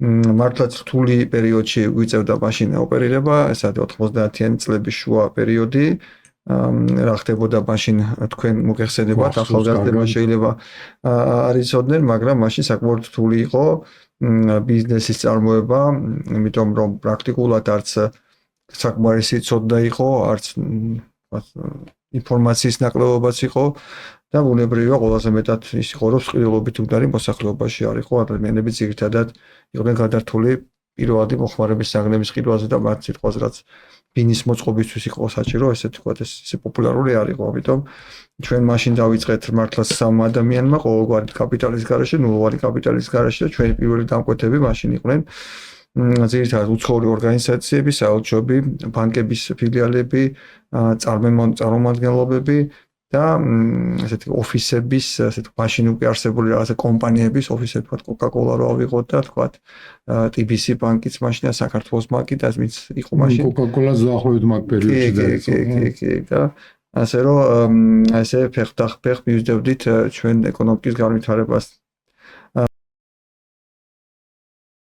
მართლაც რთული პერიოდში გვიწევდა მაშინ ოპერირება, ეს არის 90-იანი წლების შუა პერიოდი. რა ხდებოდა მაშინ თქვენ მოგეხსენებათ, ახალგაზრდებმა შეიძლება არ იცოდნენ, მაგრამ მაშინ საკმაოდ რთული იყო ბიზნესის წარმოება, იმიტომ რომ პრაქტიკულად არც საკმარისი ცოდნა იყო, არც ინფორმაციის ნაკლებობაც იყო და ბუნებრივია ყველაზე მეტად ის იყო, რომ სყიდულობით უნარი მოსახლეობაში არ იყო, ადამიანები ძირითადად იყვნენ გადართული პირველადი მოხმარების საგნების ყიდვაზე და მათ სიტყვაზე რაც ბინის მოწყობისთვის იყო საჭირო, ესე თქვა, ეს პოპულარული არ იყო, ამიტომ ჩვენ მაშინ დავიწყეთ მართლაც სამ ადამიანმა ყოველგვარი კაპიტალის გარეშე, ნულოვანი კაპიტალის გარეშე და ჩვენი პირველი დამკვეთები მაშინ იყვნენ ძირითადად უცხოური ორგანიზაციები, საელჩოები, ბანკების ფილიალები, წარმომადგენლობები და ესეთი ოფისების, ესეთი მაშინ უკვე არსებული რაღაცა კომპანიების ოფისები, თქვა Coca-Cola რო ავიღოთ და თქვა TBC ბანკიც მაშინა საქართველოს ბანკი და ვინც იყო მაშინ Coca-Cola ზოახლოებით მაგ პერიოდში დაიწყო. კი და ასე რომ ესე ფეხ მივსდევდით ჩვენ ეკონომიკის განვითარებას